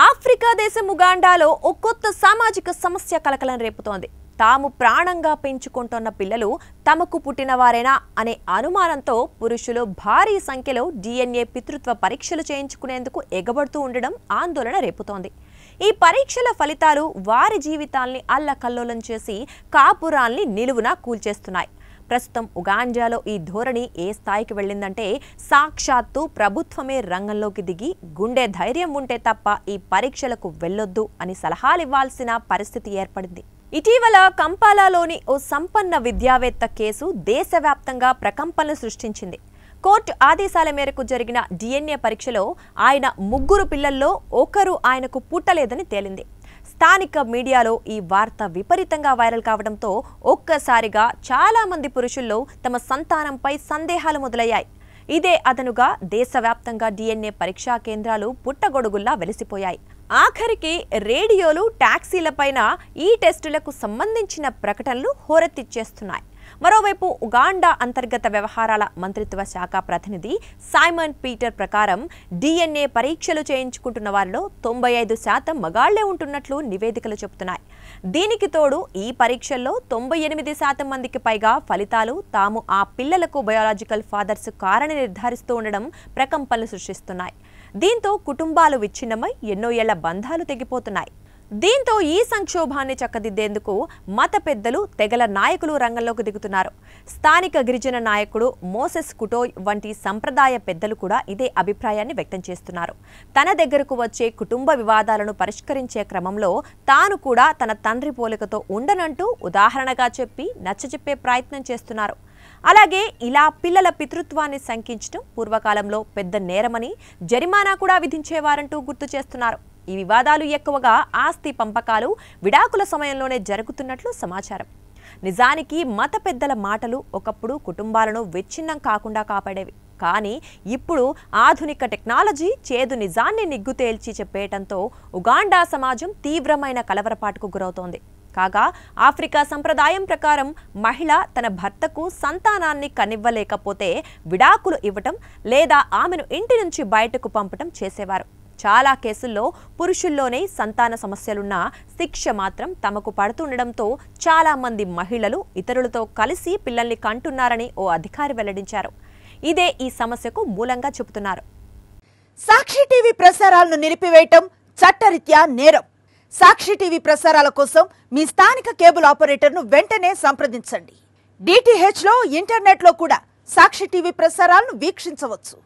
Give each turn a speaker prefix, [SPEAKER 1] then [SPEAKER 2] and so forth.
[SPEAKER 1] Africa దేశం ఉగాండాలో ఓ కొత్త సామాజిక సమస్య కలకలం రేపుతోంది. తాము ప్రాణంగా పెంచుకుంటున్న పిల్లలు తమకు పుట్టినవారేనా అనే అనుమానంతో పురుషులు భారీ సంఖ్యలో DNA పితృత్వ పరీక్షలు చేయించుకునేందుకు ఎగబడుతూ ఉండడం ఆందోళన రేపుతోంది. ఈ పరీక్షల ఫలితాలు వారి జీవితాల్ని అల్లకల్లోలం చేసి కాపురాల్ని నిలువునా కూల్చేస్తున్నాయి. ప్రస్తుతం ఉగాండాలో ఈ ధోరణి ఏ స్థాయికి వెళ్ళిందంటే సాక్షాత్తు ప్రభుత్వమే రంగంలోకి దిగి గుండె ధైర్యం ఉంటే తప్ప ఈ పరీక్షలకు వెళ్ళొద్దు అని సలహాలు ఇవ్వాల్సిన పరిస్థితి ఏర్పడింది. ఇటీవల కంపాలాలోని ఓ సంపన్న విద్యావేత్త కేసు దేశవ్యాప్తంగా ప్రకంపనలు సృష్టించింది. కోర్టు ఆదేశాల మేరకు జరిగిన DNA పరీక్షలో ఆయన ముగ్గురు పిల్లల్లో ఒకరు ఆయనకు పుట్టలేదని తేలింది. స్థానిక మీడియాలో ఈ వార్త విపరీతంగా వైరల్ కావడంతో ఒక్కసారిగా చాలా మంది పురుషుల్లో తమ సంతానంపై సందేహాలు మొదలయ్యాయి. ఇదే అదనుగా దేశవ్యాప్తంగా DNA పరీక్షా కేంద్రాలు పుట్టగొడుగుల్లా వెలిసిపోయాయి. ఆఖరికి రేడియోలు, టాక్సీలపైన ఈ టెస్టులకు సంబంధించిన ప్రకటనలు హోరెత్తిచ్చేస్తున్నాయి. మరోవైపు ఉగాండా అంతర్గత వ్యవహారాల మంత్రిత్వ శాఖ ప్రతినిధి సైమన్ పీటర్ ప్రకారం DNA పరీక్షలు చేయించుకుంటున్న వారిలో 95% మగాళ్లే ఉంటున్నట్లు నివేదికలు చెబుతున్నాయి. దీనికి తోడు ఈ పరీక్షల్లో 98% మందికి పైగా ఫలితాలు తాము ఆ పిల్లలకు బయోలాజికల్ ఫాదర్స్ కారని నిర్ధారిస్తూ ఉండడం ప్రకంపనలు సృష్టిస్తున్నాయి. దీంతో కుటుంబాలు విచ్ఛిన్నమై ఎన్నో ఏళ్ల బంధాలు తెగిపోతున్నాయి. దీంతో ఈ సంక్షోభాన్ని చక్కదిద్దేందుకు మత పెద్దలు, తెగల నాయకులు రంగంలోకి దిగుతున్నారు. స్థానిక గిరిజన నాయకుడు మోసెస్ కుటోయ్ వంటి సంప్రదాయ పెద్దలు కూడా ఇదే అభిప్రాయాన్ని వ్యక్తం చేస్తున్నారు. తన దగ్గరకు వచ్చే కుటుంబ వివాదాలను పరిష్కరించే క్రమంలో తాను కూడా తన తండ్రి పోలికతో ఉండనంటూ ఉదాహరణగా చెప్పి నచ్చజెప్పే ప్రయత్నం చేస్తున్నారు. అలాగే ఇలా పిల్లల పితృత్వాన్ని శంకించడం పూర్వకాలంలో పెద్ద నేరమని జరిమానా కూడా విధించేవారంటూ గుర్తు చేస్తున్నారు. ఈ వివాదాలు ఎక్కువగా ఆస్తి పంపకాలు, విడాకుల సమయంలోనే జరుగుతున్నట్లు సమాచారం. నిజానికి మత పెద్దల మాటలు ఒకప్పుడు కుటుంబాలను విచ్ఛిన్నం కాకుండా కాపాడేవి. కానీ ఇప్పుడు ఆధునిక టెక్నాలజీ చేదు నిజాన్ని నిగ్గు తేల్చి చెప్పేయటంతో ఉగాండా సమాజం తీవ్రమైన కలవరపాటుకు గురవుతోంది. కాగా ఆఫ్రికా సంప్రదాయం ప్రకారం మహిళ తన భర్తకు సంతానాన్ని కనివ్వలేకపోతే విడాకులు ఇవ్వటం లేదా ఆమెను ఇంటి నుంచి బయటకు పంపటం చేసేవారు. చాలా కేసుల్లో పురుషుల్లోనే సంతాన సమస్యలున్న శిక్ష మాత్రం తమకు పడుతుండడంతో చాలా మంది మహిళలు ఇతరులతో కలిసి పిల్లల్ని కంటున్నారని ఓ అధికారి వెల్లడించారు. ఇదే ఈ సమస్యకు మూలంగా చెబుతున్నారు.
[SPEAKER 2] సాక్షి టీవీ ప్రసారాలను నిలిపివేయటం చట్టరీత్యా నేరం. సాక్షి టీవీ ప్రసారాల కోసం మీ స్థానిక కేబుల్ ఆపరేటర్ను వెంటనే సంప్రదించండి. DTH లో, ఇంటర్నెట్ లో కూడా సాక్షి టీవీ ప్రసారాలను వీక్షించవచ్చు.